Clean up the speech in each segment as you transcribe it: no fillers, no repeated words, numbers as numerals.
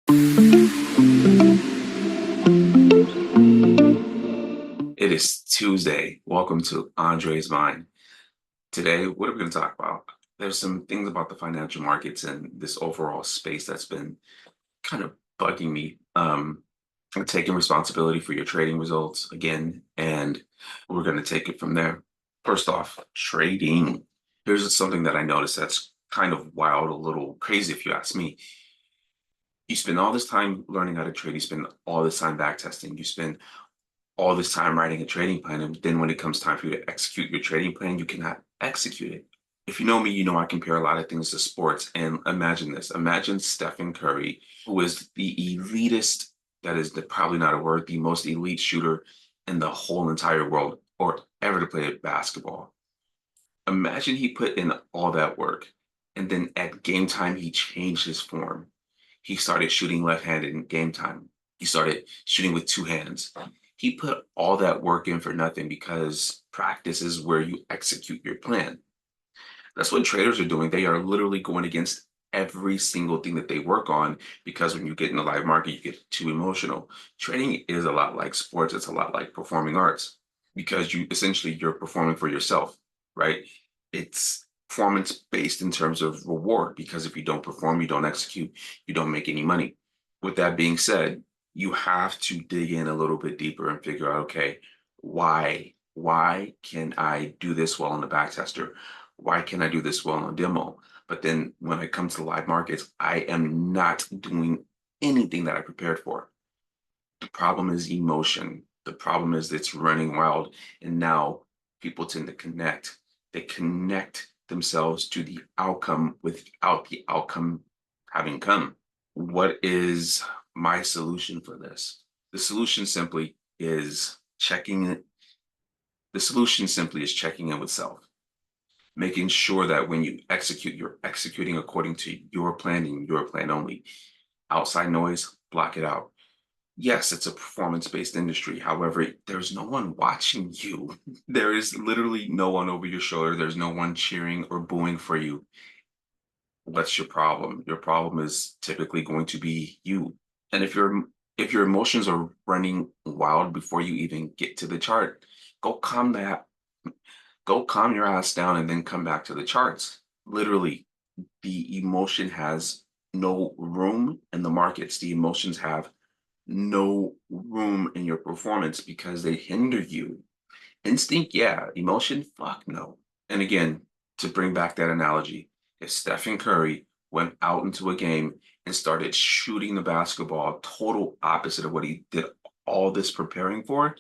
It is Tuesday. Welcome to Andre's Mind. Today, what are we going to talk about? There's some things about the financial markets and this overall space that's been kind of bugging me. Taking responsibility for your trading results again, and we're going to take it from there. First off, trading. Here's something that I noticed that's kind of wild, a little crazy if you ask me. You spend all this time learning how to trade, you spend all this time back testing, you spend all this time writing a trading plan, and then when it comes time for you to execute your trading plan, you cannot execute it. If you know me, you know I compare a lot of things to sports. And imagine this. Imagine Stephen Curry, who is the elitist, that is probably not a word, the most elite shooter in the whole entire world or ever to play basketball. Imagine he put in all that work, and then at game time, he changed his form. He started shooting left-handed in game time. He started shooting with two hands. He put all that work in for nothing because practice is where you execute your plan. That's what traders are doing. They are literally going against every single thing that they work on because when you get in the live market, you get too emotional. Trading is a lot like sports. It's a lot like performing arts because you're performing for yourself, right? It's performance based in terms of reward because if you don't perform, you don't execute, you don't make any money. With that being said, you have to dig in a little bit deeper and figure out, okay, why can I do this well on the backtester? Why can I do this well on demo? But then when it comes to live markets, I am not doing anything that I prepared for. The problem is emotion. The problem is it's running wild. And now people tend to connect. They connect themselves to the outcome without the outcome having come. What is my solution for this? The solution simply is checking it. The solution simply is checking in with self, making sure that when you execute, you're executing according to your plan and your plan only. Outside noise, block it out. Yes, it's a performance-based industry. However, there's no one watching you. There is literally no one over your shoulder. There's no one cheering or booing for you. What's your problem? Your problem is typically going to be you. And if your emotions are running wild before you even get to the chart, go calm that go calm your ass down and then come back to the charts. Literally, the emotion has no room in the markets. The emotions have no room in your performance because they hinder you. Instinct, yeah. Emotion, fuck no. And again, to bring back that analogy, if Stephen Curry went out into a game and started shooting the basketball total opposite of what he did all this preparing for,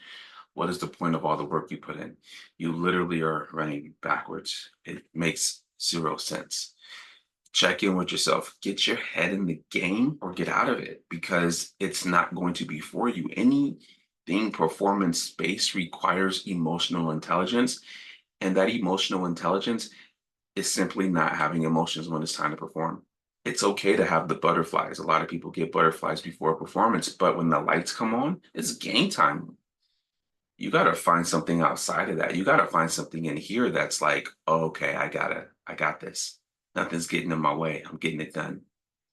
what is the point of all the work you put in? You literally are running backwards. It makes zero sense. Check in with yourself. Get your head in the game or get out of it because it's not going to be for you. Anything performance based requires emotional intelligence, and that emotional intelligence is simply not having emotions when it's time to perform. It's okay to have the butterflies. A lot of people get butterflies before a performance, but when the lights come on, it's game time. You got to find something outside of that. You got to find something in here that's like, oh, okay, I got this. Nothing's getting in my way. I'm getting it done.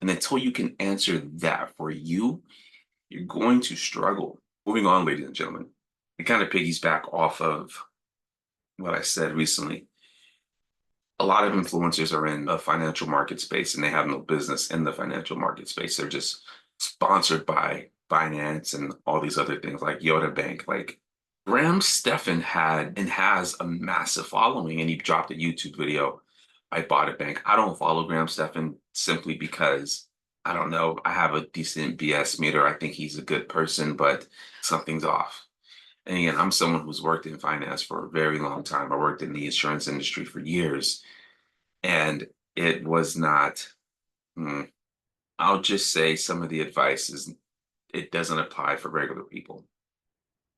And until you can answer that for you, you're going to struggle. Moving on, ladies and gentlemen, it kind of piggies back off of what I said recently. A lot of influencers are in the financial market space and they have no business in the financial market space. They're just sponsored by Binance and all these other things like Yoda Bank. Like Graham Stephan had and has a massive following, and he dropped a YouTube video. I bought a bank. I don't follow Graham Stephan simply because I don't know. I have a decent BS meter. I think he's a good person, but something's off. And again, I'm someone who's worked in finance for a very long time. I worked in the insurance industry for years, and it was not. mm, I'll just say some of the advice is it doesn't apply for regular people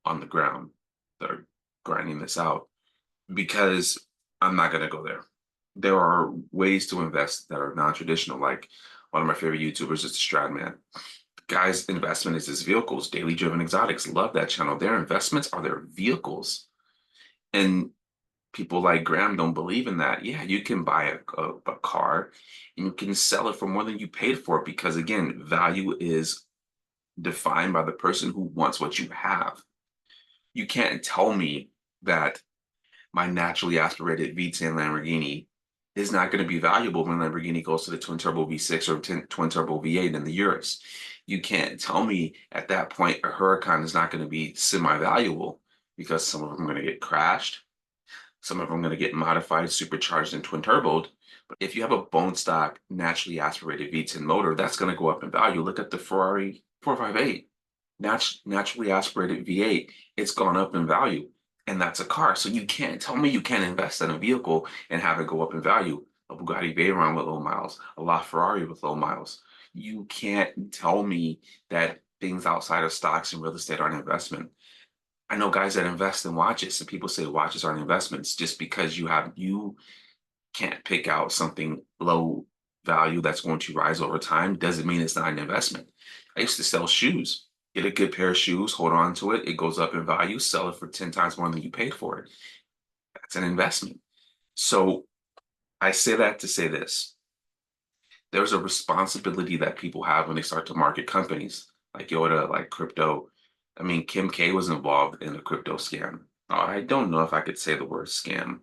on the ground that are grinding this out because I'm not going to go there. There are ways to invest that are non-traditional. Like one of my favorite YouTubers is the Stradman. The guy's investment is his vehicles, Daily Driven Exotics. Love that channel. Their investments are their vehicles. And People like Graham don't believe in that. Yeah, you can buy a car and you can sell it for more than you paid for it because, again, value is defined by the person who wants what you have. You can't tell me that my naturally aspirated V10 Lamborghini is not going to be valuable when Lamborghini goes to the twin turbo V6 or twin turbo V8 in the Urus. You can't tell me at that point a Huracan is not going to be semi-valuable because some of them are going to get crashed, some of them are going to get modified, supercharged, and twin turboed. But if you have a bone stock, naturally aspirated V10 motor, that's going to go up in value. Look at the Ferrari 458, naturally aspirated V8. It's gone up in value, and that's a car. So you can't tell me you can't invest in a vehicle and have it go up in value. A Bugatti Veyron with low miles, a LaFerrari with low miles. You can't tell me that things outside of stocks and real estate aren't investment. I know guys that invest in watches, and people say watches aren't investments just because you can't pick out something low value that's going to rise over time doesn't mean it's not an investment. I used to sell shoes. Get a good pair of shoes, hold on to it, it goes up in value, sell it for 10 times more than you paid for it. That's an investment. So I say that to say this. There's a responsibility that people have when they start to market companies like Yoda, like crypto. I mean, Kim K was involved in a crypto scam. I don't know if I could say the word scam.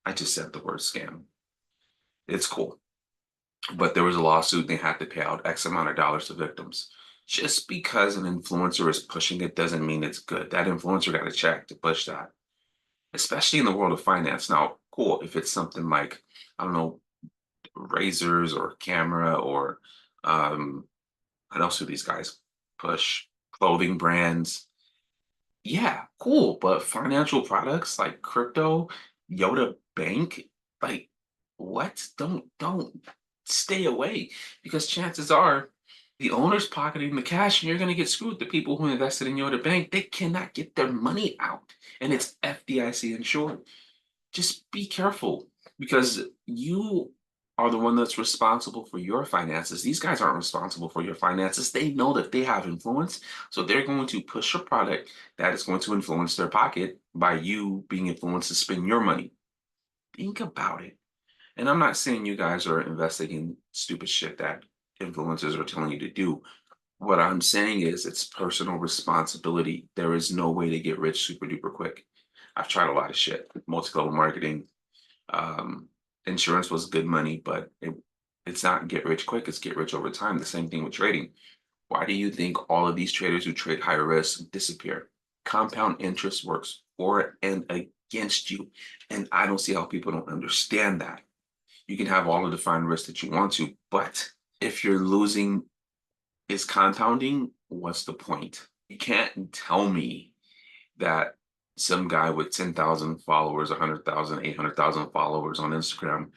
I just said the word scam. It's cool. But there was a lawsuit, they had to pay out X amount of dollars to victims. Just because an influencer is pushing it doesn't mean it's good. That influencer got a check to push that, especially in the world of finance. Now, cool, if it's something like, I don't know, razors or camera or what else do these guys push? Clothing brands. Yeah, cool. But financial products like crypto, Yoda Bank, like what? Don't stay away because chances are the owner's pocketing the cash and you're gonna get screwed. The people who invested in Yoda Bank, they cannot get their money out. And it's FDIC insured. Just be careful because you are the one that's responsible for your finances. These guys aren't responsible for your finances. They know that they have influence. So they're going to push a product that is going to influence their pocket by you being influenced to spend your money. Think about it. And I'm not saying you guys are investing in stupid shit that influencers are telling you to do. What I'm saying is it's personal responsibility. There is no way to get rich super duper quick. I've tried a lot of shit, multi-level marketing, um, insurance was good money, but it's not get rich quick, it's get rich over time. The same thing with trading. Why do you think all of these traders who trade high risk disappear? Compound interest works for and against you. And I don't see how people don't understand that. You can have all of the defined risks that you want to, but if you're losing is compounding, what's the point? You can't tell me that some guy with 10,000 followers, 100,000, 800,000 followers on Instagram,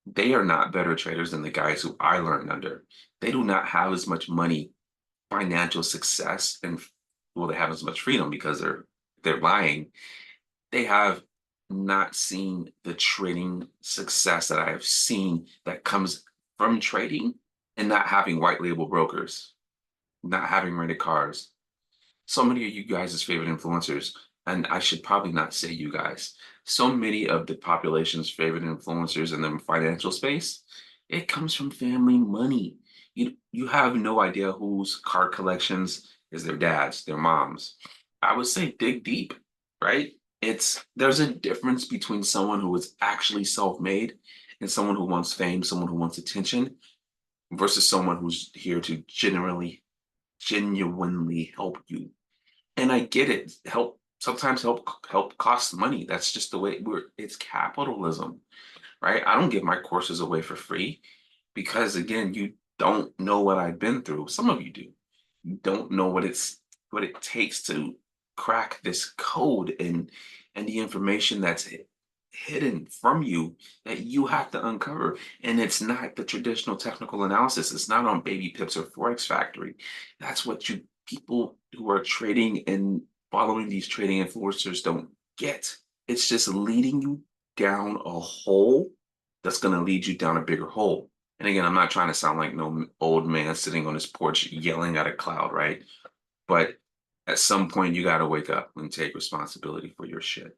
they are not better traders than the guys who I learned under. They do not have as much money, financial success, and well, they have as much freedom because they're lying. They have not seen the trading success that I have seen that comes from trading and not having white label brokers, not having rented cars. So many of you guys' favorite influencers, and I should probably not say you guys, so many of the population's favorite influencers in the financial space, it comes from family money. You have no idea whose car collections is their dad's, their mom's. I would say dig deep, right? There's a difference between someone who is actually self-made and someone who wants fame, someone who wants attention, versus someone who's here to genuinely help you. And I get it. Sometimes help costs money. That's just the way it's capitalism, right? I don't give my courses away for free because again, you don't know what I've been through. Some of you do. You don't know what it takes to crack this code and the information that's hidden from you that you have to uncover. And it's not the traditional technical analysis. It's not on Baby Pips or Forex Factory. That's what you people who are trading and following these trading influencers don't get. It's just leading you down a hole that's going to lead you down a bigger hole. And again, I'm not trying to sound like no old man sitting on his porch yelling at a cloud, right? But at some point, you got to wake up and take responsibility for your shit.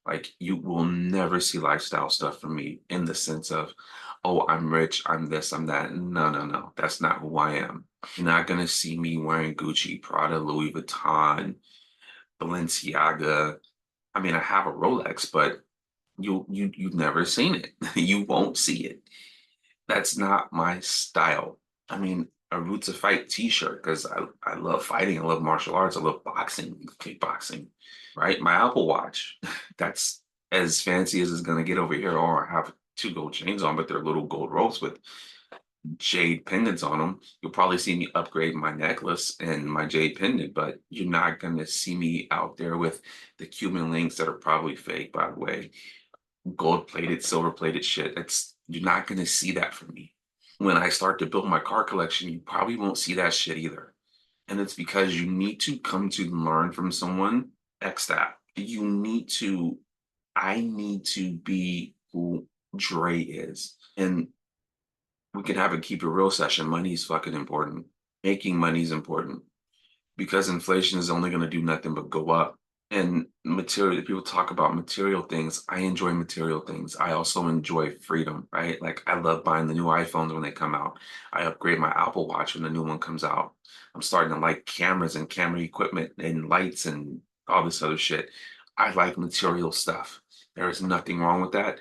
Like you will never see lifestyle stuff from me in the sense of, oh, I'm rich, I'm this, I'm that. No, no, no. That's not who I am. You're not gonna see me wearing Gucci, Prada, Louis Vuitton, Balenciaga. I mean, I have a Rolex, but you've never seen it. You won't see it. That's not my style. I mean, a Roots to Fight t-shirt because I love fighting, I love martial arts, I love boxing, kickboxing, right? My Apple Watch, that's as fancy as it's gonna get over here. Or I have two gold chains on, but they're little gold ropes with jade pendants on them. You'll probably see me upgrade my necklace and my jade pendant, but you're not gonna see me out there with the Cuban links that are probably fake, by the way, gold plated, silver plated shit. It's you're not gonna see that from me. When I start to build my car collection, you probably won't see that shit either. And it's because you need to come to learn from someone. X that. I need to be who Dre is. And we can have a keep it real session. Money is fucking important. Making money is important because inflation is only going to do nothing but go up. And material, people talk about material things. I enjoy material things. I also enjoy freedom, right? Like I love buying the new iPhones when they come out. I upgrade my Apple Watch when the new one comes out. I'm starting to like cameras and camera equipment and lights and all this other shit. I like material stuff. There is nothing wrong with that.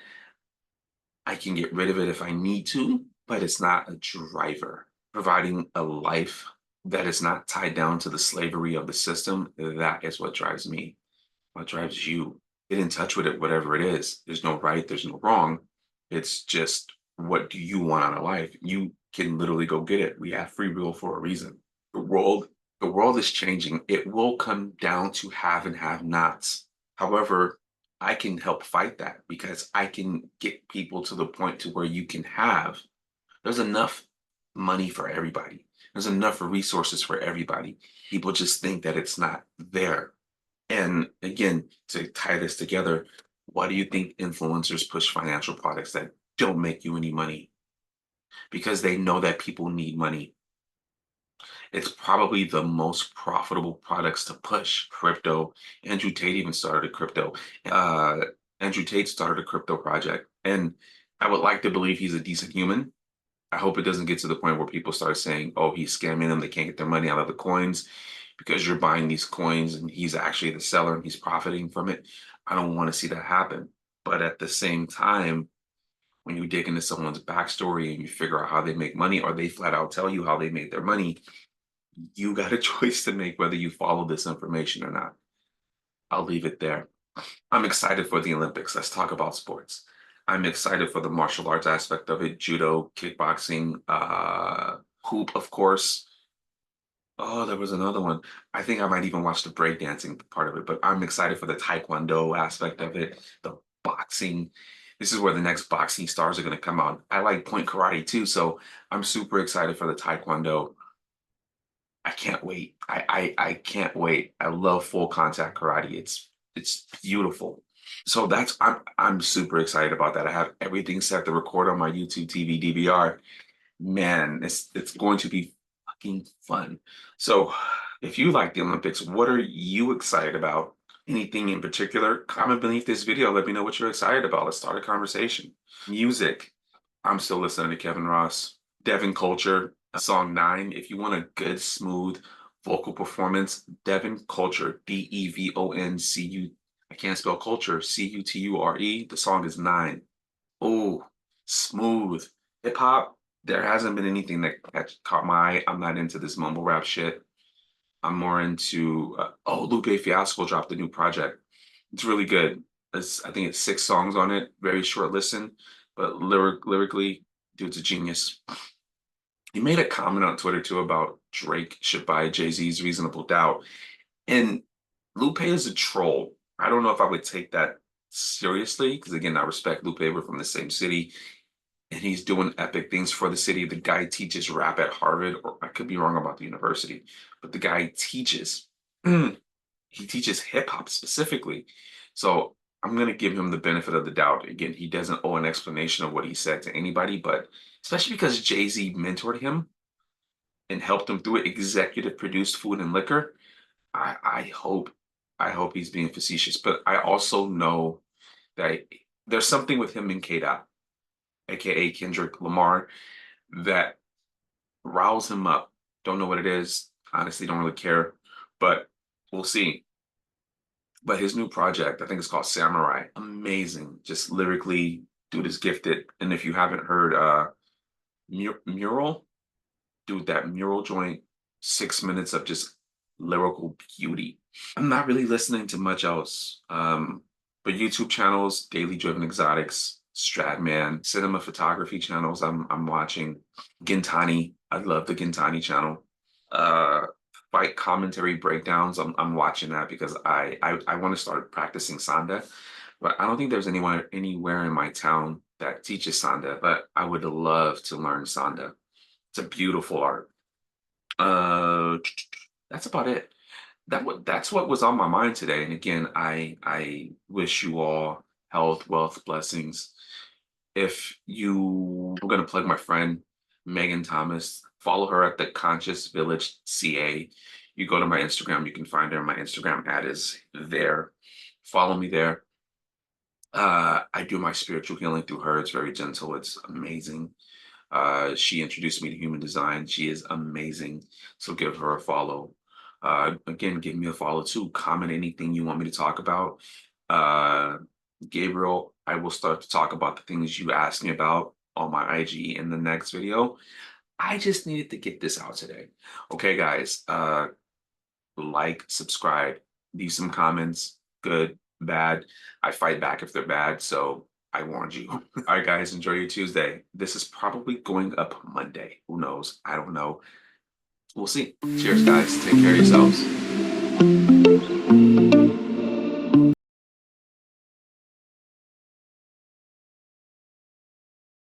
I can get rid of it if I need to, but it's not a driver. Providing a life that is not tied down to the slavery of the system, that is what drives me. What drives you? Get in touch with it, whatever it is. There's no right, there's no wrong. It's just what do you want out of life? You can literally go get it. We have free will for a reason. The world, the world is changing. It will come down to have and have nots. However, I can help fight that because I can get people to the point to where you can have. There's enough money for everybody. There's enough resources for everybody. People just think that it's not there. And again, to tie this together, why do you think influencers push financial products that don't make you any money? Because they know that people need money. It's probably the most profitable products to push. Crypto. Andrew Tate even started a crypto. Uh, Andrew Tate started a crypto project. And I would like to believe he's a decent human. I hope it doesn't get to the point where people start saying, oh, he's scamming them. They can't get their money out of the coins because you're buying these coins and he's actually the seller and he's profiting from it. I don't want to see that happen. But at the same time, when you dig into someone's backstory and you figure out how they make money, or they flat out tell you how they made their money, you got a choice to make whether you follow this information or not. I'll leave it there. I'm excited for the Olympics. Let's talk about sports. I'm excited for the martial arts aspect of it, judo, kickboxing, hoop, of course. Oh, there was another one. I think I might even watch the breakdancing part of it, but I'm excited for the taekwondo aspect of it, the boxing. This is where the next boxing stars are going to come out. I like point karate too, so I'm super excited for the taekwondo. I can't wait. I can't wait. I love full contact karate. It's beautiful. So I'm super excited about that. I have everything set to record on my YouTube TV DVR. Man, it's going to be fucking fun. So if you like the Olympics, what are you excited about? Anything in particular? Comment beneath this video. Let me know what you're excited about. Let's start a conversation. Music. I'm still listening to Kevin Ross. Devin Culture, song 9. If you want a good, smooth vocal performance, Devin Culture, DEVONCU. I can't spell culture, CUTURE. The song is 9. Oh, smooth. Hip hop, there hasn't been anything that caught my eye. I'm not into this mumble rap shit. I'm more into, oh, Lupe Fiasco dropped a new project. It's really good. I think it's 6 songs on it, very short listen, but lyrically, dude's a genius. He made a comment on Twitter too about Drake should buy Jay-Z's Reasonable Doubt. And Lupe is a troll. I don't know if I would take that seriously, because again, I respect Lupe. We're from the same city, and he's doing epic things for the city. The guy teaches rap at Harvard, or I could be wrong about the university, but the guy teaches. He teaches hip hop specifically. So I'm going to give him the benefit of the doubt. Again, he doesn't owe an explanation of what he said to anybody, but especially because Jay-Z mentored him and helped him through it, executive produced Food and Liquor. I hope he's being facetious, but I also know that there's something with him and K-Dot, aka Kendrick Lamar, that riles him up. Don't know what it is. Honestly, don't really care, but we'll see. But his new project, I think it's called Samurai. Amazing. Just lyrically, dude is gifted. And if you haven't heard Mural, dude, that Mural joint, 6 minutes of just lyrical beauty. I'm not really listening to much else. But YouTube channels, Daily Driven Exotics, Stradman, cinema photography channels I'm watching. Gintani, I love the Gintani channel. Uh Fight commentary breakdowns. I'm watching that because I want to start practicing Sanda, but I don't think there's anywhere in my town that teaches Sanda, but I would love to learn Sanda. It's a beautiful art. Uh that's about it. That's what was on my mind today. And again, I wish you all health, wealth, blessings. If you were gonna plug my friend Megan Thomas, follow her at the Conscious Village CA. You go to my Instagram, you can find her. My Instagram ad is there. Follow me there. I do my spiritual healing through her. It's very gentle. It's amazing. She introduced me to human design. She is amazing. So give her a follow. Again, give me a follow too. Comment anything you want me to talk about. Uh, Gabriel, I will start to talk about the things you asked me about on my IG in the next video. I just needed to get this out today. Okay, guys, like, subscribe, leave some comments, good, bad. I fight back if they're bad, so I warned you. All right, guys, enjoy your Tuesday. This is probably going up Monday. Who knows? I don't know. We'll see. Cheers, guys. Take care of yourselves.